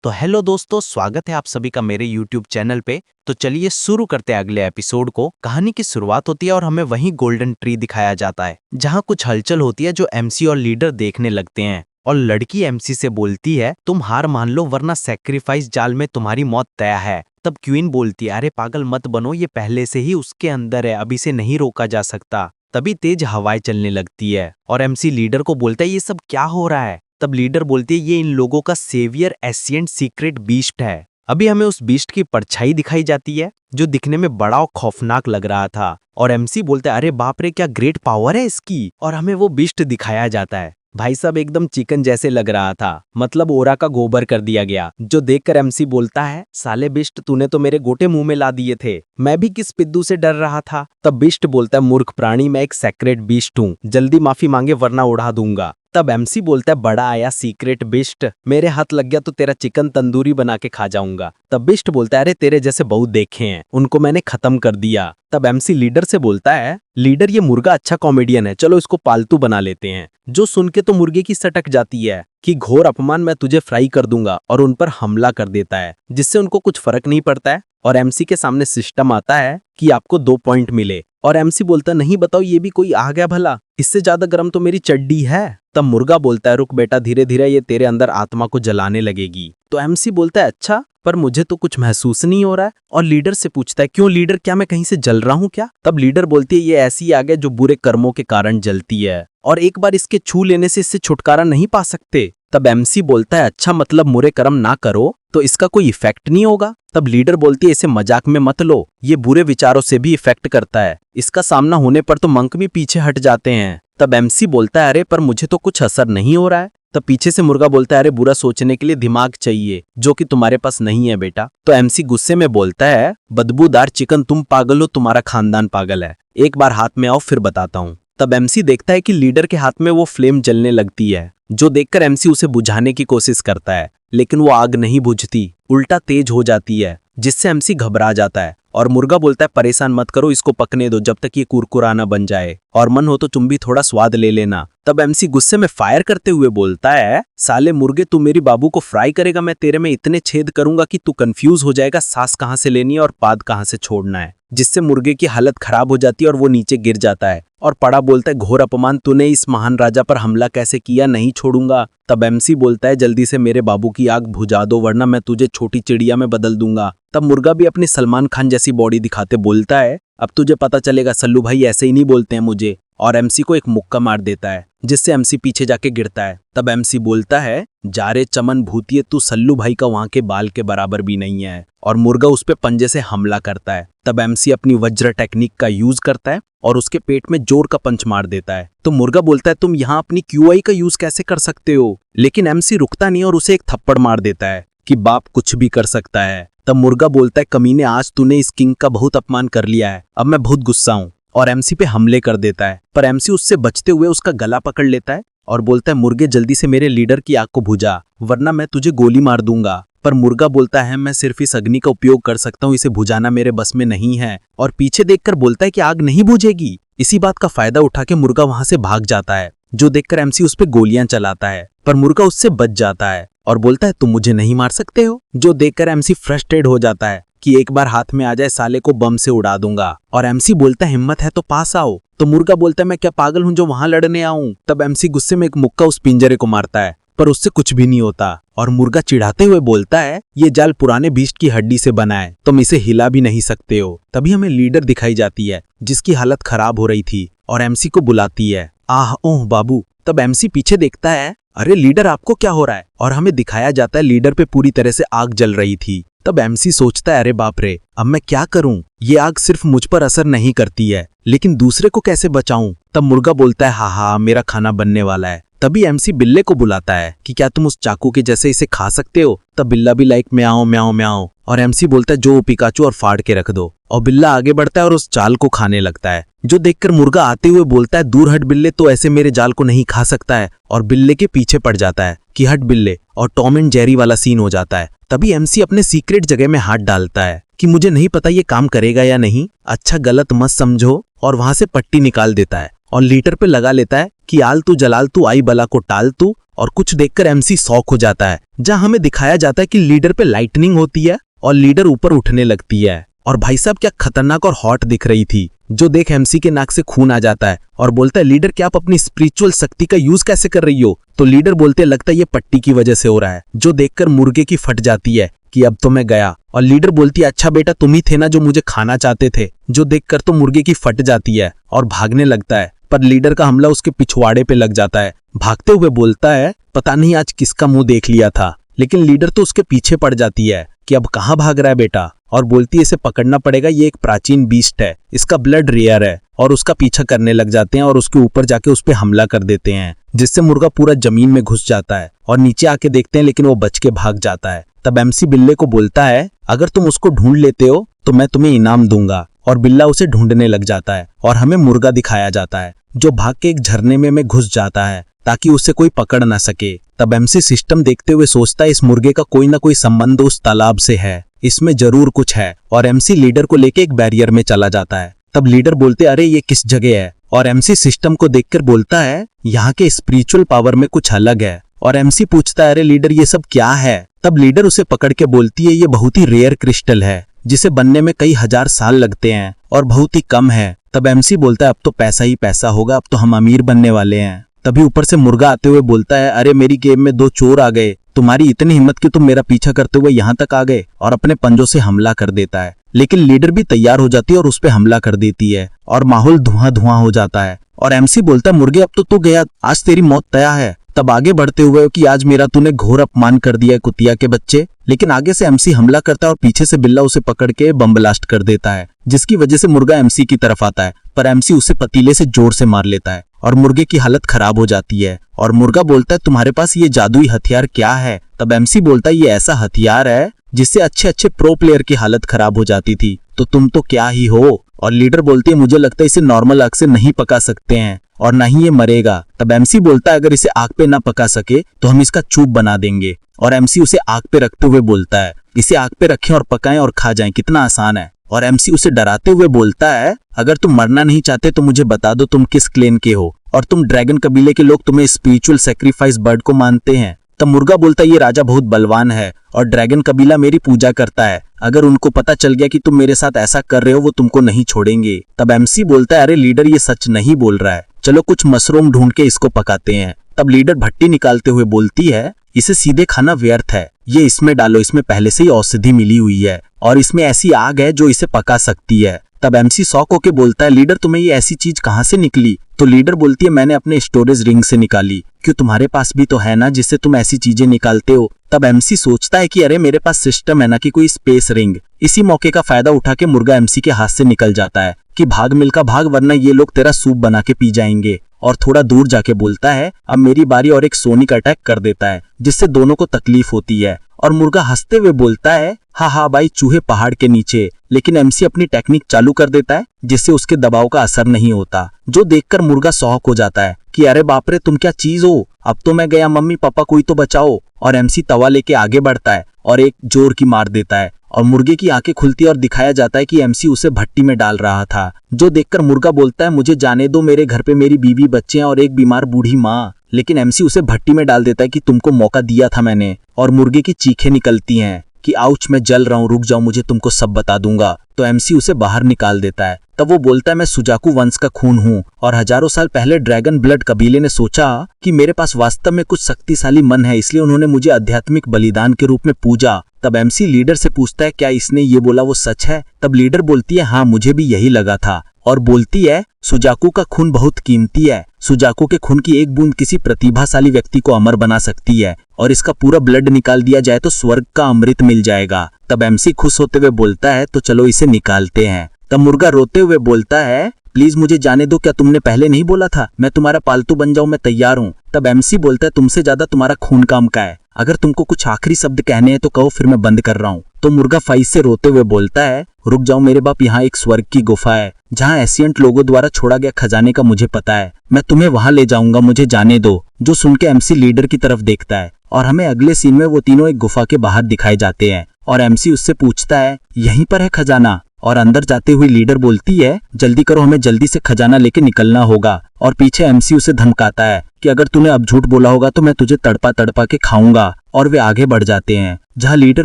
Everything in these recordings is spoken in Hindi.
तो हेलो दोस्तों, स्वागत है आप सभी का मेरे YouTube चैनल पे। तो चलिए शुरू करते हैं अगले एपिसोड को। कहानी की शुरुआत होती है और हमें वहीं गोल्डन ट्री दिखाया जाता है जहां कुछ हलचल होती है जो एमसी और लीडर देखने लगते हैं। और लड़की एमसी से बोलती है, तुम हार मान लो वरना सैक्रिफाइस जाल में तुम्हारी मौत तय है। तब क्वीन बोलती है, अरे पागल मत बनो, ये पहले से ही उसके अंदर है, अभी से नहीं रोका जा सकता। तभी तेज हवाएं चलने लगती है और एमसी लीडर को बोलता है, ये सब क्या हो रहा है। तब लीडर बोलती है, ये इन लोगों का सेवियर एशियंट सीक्रेट बीस्ट है। अभी हमें उस बीस्ट की परछाई दिखाई जाती है जो दिखने में बड़ा और खौफनाक लग रहा था। और एमसी बोलता है, अरे बाप रे, क्या ग्रेट पावर है इसकी। और हमें वो बीस्ट दिखाया जाता है। भाई साहब एकदम चिकन जैसे लग रहा था, मतलब ओरा का गोबर कर दिया गया। जो देखकर एमसी बोलता है, साले बिस्ट, तूने तो मेरे गोटे मुंह में ला दिए थे, मैं भी किस पिद्दू से डर रहा था। तब बिस्ट बोलता है, मूर्ख प्राणी, मैं एक सेक्रेट बीस्ट हूँ, जल्दी माफी मांगे वरना उड़ा दूंगा। तब एमसी बोलता है, बड़ा आया सीक्रेट बिस्ट, मेरे हाथ लग गया तो तेरा चिकन तंदूरी बना के खा जाऊंगा। तब बिस्ट बोलता है, अरे तेरे जैसे बहुत देखे हैं, उनको मैंने खत्म कर दिया। तब एमसी लीडर से बोलता है, लीडर ये मुर्गा अच्छा कॉमेडियन है, चलो इसको पालतू बना लेते हैं। जो सुन के तो मुर्गे की सटक जाती है कि घोर अपमान, मैं तुझे फ्राई कर दूंगा, और उन पर हमला कर देता है जिससे उनको कुछ फर्क नहीं पड़ता है। और एमसी के सामने सिस्टम आता है कि आपको 2 पॉइंट मिले। और एमसी बोलता है, नहीं बताओ ये भी कोई आ गया भला, इससे ज्यादा गर्म तो मेरी चड्डी है। तब मुर्गा बोलता है, रुक बेटा, धीरे धीरे ये तेरे अंदर आत्मा को जलाने लगेगी। तो एमसी बोलता है, अच्छा, पर मुझे तो कुछ महसूस नहीं हो रहा है। और लीडर से पूछता है, क्यों लीडर, क्या मैं कहीं से जल रहा हूँ क्या। तब लीडर बोलती है, ये ऐसी आग है जो बुरे कर्मों के कारण जलती है, और एक बार इसके छू लेने से इससे छुटकारा नहीं पा सकते। तब एमसी बोलता है, अच्छा, मतलब बुरे कर्म ना करो तो इसका कोई इफेक्ट नहीं होगा। तब लीडर बोलती है, इसे मजाक में मत लो, ये बुरे विचारों से भी इफेक्ट करता है, इसका सामना होने पर तो मंक भी पीछे हट जाते हैं। तब एमसी बोलता है, अरे पर मुझे तो कुछ असर नहीं हो रहा है। तब पीछे से मुर्गा बोलता है, अरे बुरा सोचने के लिए दिमाग चाहिए जो कि तुम्हारे पास नहीं है बेटा। तो एमसी गुस्से में बोलता है, बदबूदार चिकन, तुम पागल हो, तुम्हारा खानदान पागल है, एक बार हाथ में आओ फिर बताता हूँ। तब एमसी देखता है कि लीडर के हाथ में वो फ्लेम जलने लगती है, जो देखकर एमसी उसे बुझाने की कोशिश करता है, लेकिन वो आग नहीं बुझती, उल्टा तेज हो जाती है, जिससे एमसी घबरा जाता है। और मुर्गा बोलता है, परेशान मत करो, इसको पकने दो जब तक ये कुरकुरा ना बन जाए, और मन हो तो तुम भी थोड़ा स्वाद ले लेना। तब एमसी गुस्से में फायर करते हुए बोलता है, साले मुर्गे, तू मेरी बाबू को फ्राई करेगा, मैं तेरे में इतने छेद करूंगा कि तू कंफ्यूज हो जाएगा, सांस कहां से लेनी है और पाद कहां से छोड़ना है, जिससे मुर्गे की हालत खराब हो जाती है और वो नीचे गिर जाता है। और पड़ा बोलता है, घोर अपमान, तूने इस महान राजा पर हमला कैसे किया, नहीं छोड़ूंगा। तब एमसी बोलता है, जल्दी से मेरे बाबू की आग बुझा दो वरना मैं तुझे छोटी चिड़िया में बदल दूंगा। तब मुर्गा भी अपनी सलमान खान जैसी बॉडी दिखाते बोलता है, अब तुझे पता चलेगा सल्लू भाई ऐसे ही नहीं बोलते हैं मुझे, और एमसी को एक मुक्का मार देता है जिससे एमसी पीछे जाके गिरता है। तब एमसी बोलता है, जा रे चमन भूतिए, तू सल्लू भाई का वहां के बाल के बराबर भी नहीं है। और मुर्गा उस पे पंजे से हमला करता है। तब एमसी अपनी वज्र टेक्निक का यूज करता है और उसके पेट में जोर का पंच मार देता है। तो मुर्गा बोलता है, तुम यहाँ अपनी क्यूआई का यूज कैसे कर सकते हो, लेकिन एमसी रुकता नहीं और उसे एक थप्पड़ मार देता है कि बाप कुछ भी कर सकता है। तब मुर्गा बोलता है, कमीने, आज तूने इस किंग का बहुत अपमान कर लिया है, अब मैं बहुत गुस्सा हूँ, और एमसी पे हमले कर देता है। पर एमसी उससे बचते हुए उसका गला पकड़ लेता है और बोलता है, मुर्गे, जल्दी से मेरे लीडर की आग को बुझा वरना मैं तुझे गोली मार दूंगा। पर मुर्गा बोलता है, मैं सिर्फ इस अग्नि का उपयोग कर सकता हूँ, इसे बुझाना मेरे बस में नहीं है। और पीछे देखकर बोलता है कि आग नहीं बुझेगी। इसी बात का फायदा उठा के मुर्गा वहां से भाग जाता है, जो देखकर एमसी उस पे गोलियां चलाता है, पर मुर्गा उससे बच जाता है और बोलता है, तुम मुझे नहीं मार सकते हो। जो देखकर एमसी फ्रस्ट्रेट हो जाता है कि एक बार हाथ में आ जाए साले को बम से उड़ा दूंगा। और एमसी बोलता है, हिम्मत है तो पास आओ। तो मुर्गा बोलता है, मैं क्या पागल हूं जो वहां लड़ने आऊं। तब एमसी गुस्से में एक मुक्का उस पिंजरे को मारता है, पर उससे कुछ भी नहीं होता। और मुर्गा चिढ़ाते हुए बोलता है, ये जाल पुराने बीस्ट की हड्डी से बना है, तुम इसे हिला भी नहीं सकते हो। तभी हमें लीडर दिखाई जाती है जिसकी हालत खराब हो रही थी और एमसी को बुलाती है, आह ओह बाबू। तब एमसी पीछे देखता है, अरे लीडर, आपको क्या हो रहा है। और हमें दिखाया जाता है लीडर पे पूरी तरह से आग जल रही थी। तब एमसी सोचता है, अरे बाप रे, अब मैं क्या करूं, ये आग सिर्फ मुझ पर असर नहीं करती है, लेकिन दूसरे को कैसे बचाऊं। तब मुर्गा बोलता है, हाँ, मेरा खाना बनने वाला है। तभी एमसी बिल्ले को बुलाता है कि क्या तुम उस चाकू के जैसे इसे खा सकते हो। तब बिल्ला भी लाइक म्याओ म्याओ म्याओ, और एमसी बोलता है, जो पिकाचू, और फाड़ के रख दो। और बिल्ला आगे बढ़ता है और उस चाल को खाने लगता है, जो देखकर मुर्गा आते हुए बोलता है, दूर हट बिल्ले, तो ऐसे मेरे जाल को नहीं खा सकता है। और बिल्ले के पीछे पड़ जाता है कि हट बिल्ले, और टॉम एंड जेरी वाला सीन हो जाता है। तभी एमसी अपने सीक्रेट जगह में हाथ डालता है कि मुझे नहीं पता ये काम करेगा या नहीं, अच्छा गलत मत समझो, और वहां से पट्टी निकाल देता है और लीटर पे लगा लेता है कि आलतू जलालतू आई बला को टालतू, और कुछ देखकर एमसी शॉक हो जाता है, जहां हमें दिखाया जाता है कि लीडर पे लाइटनिंग होती है और लीडर ऊपर उठने लगती है। और भाई साहब क्या खतरनाक और हॉट दिख रही थी, जो देख एमसी के नाक से खून आ जाता है और बोलता है लीडर क्या आप अपनी स्पिरिचुअल शक्ति का यूज कैसे कर रही हो? तो लीडर बोलते लगता है ये पट्टी की वजह से हो रहा है, जो देखकर मुर्गे की फट जाती है कि अब तो मैं गया। और लीडर बोलती है अच्छा बेटा तुम ही थे ना जो मुझे खाना चाहते थे, जो देखकर तो मुर्गे की फट जाती है और भागने लगता है, पर लीडर का हमला उसके पिछवाड़े पे लग जाता है। भागते हुए बोलता है पता नहीं आज किसका मुंह देख लिया था, लेकिन लीडर तो उसके पीछे पड़ जाती है कि अब कहाँ भाग रहा है बेटा, और बोलती है इसे पकड़ना पड़ेगा, ये एक प्राचीन बीस्ट है, इसका ब्लड रेयर है। और उसका पीछा करने लग जाते हैं और उसके ऊपर जाके उस पे हमला कर देते हैं, जिससे मुर्गा पूरा जमीन में घुस जाता है और नीचे आके देखते हैं, लेकिन वो बच के भाग जाता है। तब एमसी बिल्ले को बोलता है अगर तुम उसको ढूंढ लेते हो तो मैं तुम्हें इनाम दूंगा। और बिल्ला उसे ढूंढने लग जाता है और हमें मुर्गा दिखाया जाता है जो भाग के एक झरने में घुस जाता है ताकि उसे कोई पकड़ ना सके। तब एमसी सिस्टम देखते हुए सोचता है इस मुर्गे का कोई ना कोई संबंध उस तालाब से है, इसमें जरूर कुछ है, और एमसी लीडर को लेके एक बैरियर में चला जाता है। तब लीडर बोलते अरे ये किस जगह है, और एमसी सिस्टम को देखकर बोलता है यहाँ के स्पिरिचुअल पावर में कुछ अलग है। और एमसी पूछता है अरे लीडर ये सब क्या है? तब लीडर उसे पकड़ के बोलती है ये बहुत ही रेयर क्रिस्टल है, जिसे बनने में कई हजार साल लगते हैं और बहुत ही कम है। तब एमसी बोलता है अब तो पैसा ही पैसा होगा, अब तो हम अमीर बनने वाले हैं। तभी ऊपर से मुर्गा आते हुए बोलता है अरे मेरी गेम में 2 चोर आ गए, तुम्हारी इतनी हिम्मत कि तुम मेरा पीछा करते हुए यहाँ तक आ गए, और अपने पंजों से हमला कर देता है। लेकिन लीडर भी तैयार हो जाती है और उस पे हमला कर देती है और माहौल धुआं धुआं हो जाता है। और एमसी बोलता है मुर्गे अब तो तू गया, आज तेरी मौत तय है। तब आगे बढ़ते हुए कि आज मेरा तूने घोर अपमान कर दिया है कुतिया के बच्चे। लेकिन आगे से एमसी हमला करता है और पीछे से बिल्ला उसे पकड़ के बम ब्लास्ट कर देता है, जिसकी वजह से मुर्गा एमसी की तरफ आता है, पर एमसी उसे पतीले से जोर से मार लेता है और मुर्गे की हालत खराब हो जाती है। और मुर्गा बोलता है तुम्हारे पास ये जादुई हथियार क्या है? तब एमसी बोलता है ये ऐसा हथियार है जिससे अच्छे अच्छे प्रो प्लेयर की हालत खराब हो जाती थी, तो तुम तो क्या ही हो। और लीडर बोलती है मुझे लगता है इसे नॉर्मल आग से नहीं पका सकते हैं और ना ही ये मरेगा। तब एमसी बोलता है अगर इसे आग पे ना पका सके तो हम इसका चूप बना देंगे। और एमसी उसे आग पे रखते हुए बोलता है इसे आग पे रखें और पकाएं और खा जाएं, कितना आसान है। और एमसी उसे डराते हुए बोलता है अगर तुम मरना नहीं चाहते तो मुझे बता दो तुम किस क्लेन के हो, और तुम ड्रैगन कबीले के लोग तुम्हें स्पिरिचुअल सैक्रिफाइस बर्ड को मानते हैं। तब मुर्गा बोलता है ये राजा बहुत बलवान है और ड्रैगन कबीला मेरी पूजा करता है, अगर उनको पता चल गया कि तुम मेरे साथ ऐसा कर रहे हो वो तुमको नहीं छोड़ेंगे। तब एमसी बोलता है अरे लीडर ये सच नहीं बोल रहा है, चलो कुछ मशरूम ढूंढ के इसको पकाते हैं। तब लीडर भट्टी निकालते हुए बोलती है इसे सीधे खाना व्यर्थ है, ये इसमें डालो, इसमें पहले से ही औषधि मिली हुई है और इसमें ऐसी आग है जो इसे पका सकती है। तब एमसी शॉक होके बोलता है लीडर तुम्हें ये ऐसी चीज कहाँ से निकली? तो लीडर बोलती है मैंने अपने स्टोरेज रिंग से निकाली। क्यों तुम्हारे पास भी तो है ना जिससे तुम ऐसी चीजें निकालते हो? तब एमसी सोचता है कि अरे मेरे पास सिस्टम है ना कि कोई स्पेस रिंग। इसी मौके का फायदा उठा के मुर्गा एमसी के हाथ से निकल जाता है कि भाग मिल्खा भाग, वरना ये लोग तेरा सूप बना के पी जाएंगे। और थोड़ा दूर जाके बोलता है अब मेरी बारी, और एक सोनिक अटैक कर देता है जिससे दोनों को तकलीफ होती है। और मुर्गा हंसते हुए बोलता है हाँ भाई चूहे पहाड़ के नीचे। लेकिन एमसी अपनी टेक्निक चालू कर देता है जिससे उसके दबाव का असर नहीं होता, जो देखकर मुर्गा शॉक हो जाता है कि अरे बाप रे तुम क्या चीज हो, अब तो मैं गया, मम्मी पापा कोई तो बचाओ। और एमसी तवा लेके आगे बढ़ता है और एक जोर की मार देता है और मुर्गे की आंखें खुलती है और दिखाया जाता है कि एमसी उसे भट्टी में डाल रहा था, जो देखकर मुर्गा बोलता है मुझे जाने दो, मेरे घर पे मेरी बीवी बच्चे हैं और एक बीमार बूढ़ी माँ। लेकिन एमसी उसे भट्टी में डाल देता है कि तुमको मौका दिया था मैंने। और मुर्गे की चीखें निकलती हैं कि आउच मैं जल रहा हूँ, रुक जाओ मुझे तुमको सब बता दूंगा। तो एमसी उसे बाहर निकाल देता है। तब वो बोलता है मैं सुजाकू वंश का खून हूँ और हजारों साल पहले ड्रैगन ब्लड कबीले ने सोचा कि मेरे पास वास्तव में कुछ शक्तिशाली मन है, इसलिए उन्होंने मुझे आध्यात्मिक बलिदान के रूप में पूजा। तब एमसी लीडर से पूछता है क्या इसने ये बोला वो सच है? तब लीडर बोलती है हाँ मुझे भी यही लगा था, और बोलती है सुजाकू का खून बहुत कीमती है, सुजाकू के खून की एक बूंद किसी प्रतिभाशाली व्यक्ति को अमर बना सकती है और इसका पूरा ब्लड निकाल दिया जाए तो स्वर्ग का अमृत मिल जाएगा। तब एमसी खुश होते हुए बोलता है तो चलो इसे निकालते हैं। तब मुर्गा रोते हुए बोलता है प्लीज मुझे जाने दो, क्या तुमने पहले नहीं बोला था मैं तुम्हारा पालतू बन जाऊं, मैं तैयार हूँ। तब एमसी बोलता है तुमसे ज्यादा तुम्हारा खून काम का है, अगर तुमको कुछ आखिरी शब्द कहने हैं तो कहो, फिर मैं बंद कर रहा हूँ। तो मुर्गा फाइज से रोते हुए बोलता है रुक जाओ मेरे बाप, यहाँ एक स्वर्ग की गुफा है जहाँ एशियंट लोगों द्वारा छोड़ा गया खजाने का मुझे पता है, मैं तुम्हें वहां ले जाऊंगा, मुझे जाने दो। जो सुन के एमसी लीडर की तरफ देखता है और हमें अगले सीन में वो तीनों एक गुफा के बाहर दिखाए जाते हैं और एमसी उससे पूछता है यहीं पर है खजाना? और अंदर जाते हुए लीडर बोलती है, जल्दी करो, हमें जल्दी से खजाना लेके निकलना होगा। और पीछे एमसी उसे धमकाता है कि अगर तूने अब झूठ बोला होगा तो मैं तुझे तड़पा तड़पा के खाऊंगा। और वे आगे बढ़ जाते हैं, जहाँ लीडर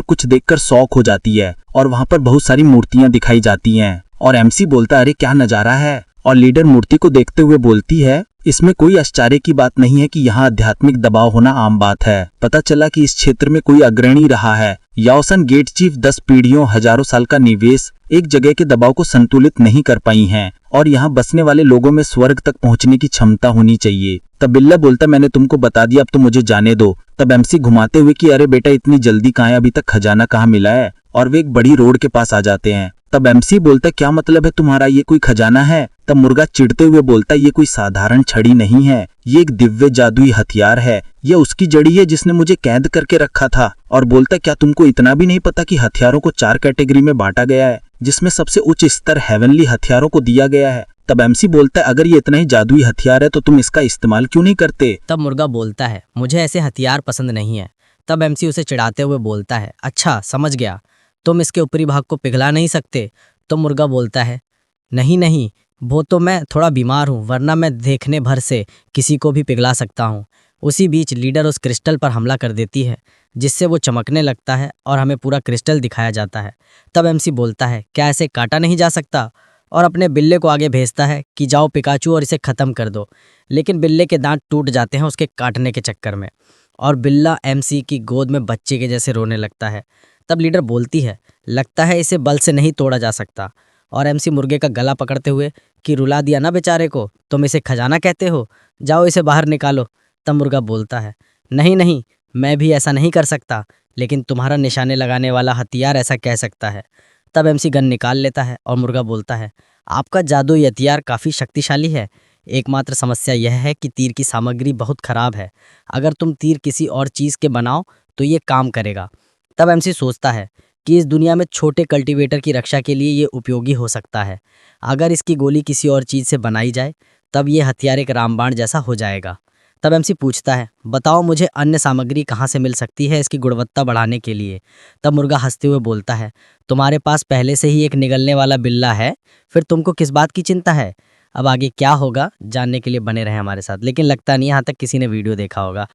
कुछ देखकर शॉक हो जाती है और वहां पर बहुत सारी मूर्तियां दिखाई जाती हैं। और एमसी बोलता है, अरे क्या नजारा है। और लीडर मूर्ति को देखते हुए बोलती है, इसमें कोई आश्चर्य की बात नहीं है कि यहाँ आध्यात्मिक दबाव होना आम बात है। पता चला कि इस क्षेत्र में कोई अग्रणी रहा है। याओसन गेट चीफ 10 पीढ़ियों हजारों साल का निवेश एक जगह के दबाव को संतुलित नहीं कर पाई हैं और यहाँ बसने वाले लोगों में स्वर्ग तक पहुँचने की क्षमता होनी चाहिए। तब बिल्ला बोलता, मैंने तुमको बता दिया, अब तो मुझे जाने दो। तब एमसी घुमाते हुए कि अरे बेटा, इतनी जल्दी कहाँ है, अभी तक खजाना कहाँ मिला है। और वे एक बड़ी रोड के पास आ जाते हैं। तब एमसी बोलता, क्या मतलब है तुम्हारा, ये कोई खजाना है? तब मुर्गा चिढ़ते हुए बोलता, ये कोई साधारण छड़ी नहीं है, ये एक दिव्य जादुई हथियार है। ये उसकी जड़ी है जिसने मुझे कैद करके रखा था। और बोलता, क्या तुमको इतना भी नहीं पता कि हथियारों को 4 कैटेगरी में बांटा गया है, जिसमें सबसे उच्च स्तर हेवनली हथियारों को दिया गया है। तब एमसी बोलता है, अगर ये इतना ही जादुई हथियार है तो तुम इसका इस्तेमाल क्यों नहीं करते? तब मुर्गा बोलता है, मुझे ऐसे हथियार पसंद नहीं है। तब एमसी उसे चिढ़ाते हुए बोलता है, अच्छा समझ गया, तुम इसके ऊपरी भाग को पिघला नहीं सकते। तो मुर्गा बोलता है, नहीं नहीं, वो तो मैं थोड़ा बीमार हूँ, वरना मैं देखने भर से किसी को भी पिघला सकता हूँ। उसी बीच लीडर उस क्रिस्टल पर हमला कर देती है, जिससे वो चमकने लगता है और हमें पूरा क्रिस्टल दिखाया जाता है। तब एमसी बोलता है, क्या ऐसे काटा नहीं जा सकता? और अपने बिल्ले को आगे भेजता है कि जाओ पिकाचू और इसे ख़त्म कर दो। लेकिन बिल्ले के दांत टूट जाते हैं उसके काटने के चक्कर में, और बिल्ला एमसी की गोद में बच्चे के जैसे रोने लगता है। तब लीडर बोलती है, लगता है इसे बल से नहीं तोड़ा जा सकता। और एमसी मुर्गे का गला पकड़ते हुए कि रुला दिया ना बेचारे को, तुम इसे खजाना कहते हो, जाओ इसे बाहर निकालो। तब मुर्गा बोलता है, नहीं नहीं, मैं भी ऐसा नहीं कर सकता, लेकिन तुम्हारा निशाने लगाने वाला हथियार ऐसा कह सकता है। तब एमसी गन निकाल लेता है और मुर्गा बोलता है, आपका जादुई हथियार काफ़ी शक्तिशाली है, एकमात्र समस्या यह है कि तीर की सामग्री बहुत खराब है। अगर तुम तीर किसी और चीज़ के बनाओ तो ये काम करेगा। तब एमसी सोचता है कि इस दुनिया में छोटे कल्टीवेटर की रक्षा के लिए ये उपयोगी हो सकता है। अगर इसकी गोली किसी और चीज़ से बनाई जाए तब ये हथियार एक रामबाण जैसा हो जाएगा। तब एमसी पूछता है, बताओ मुझे अन्य सामग्री कहाँ से मिल सकती है इसकी गुणवत्ता बढ़ाने के लिए। तब मुर्गा हंसते हुए बोलता है, तुम्हारे पास पहले से ही एक निगलने वाला बिल्ला है, फिर तुमको किस बात की चिंता है। अब आगे क्या होगा जानने के लिए बने रहें हमारे साथ। लेकिन लगता नहीं यहाँ तक किसी ने वीडियो देखा होगा।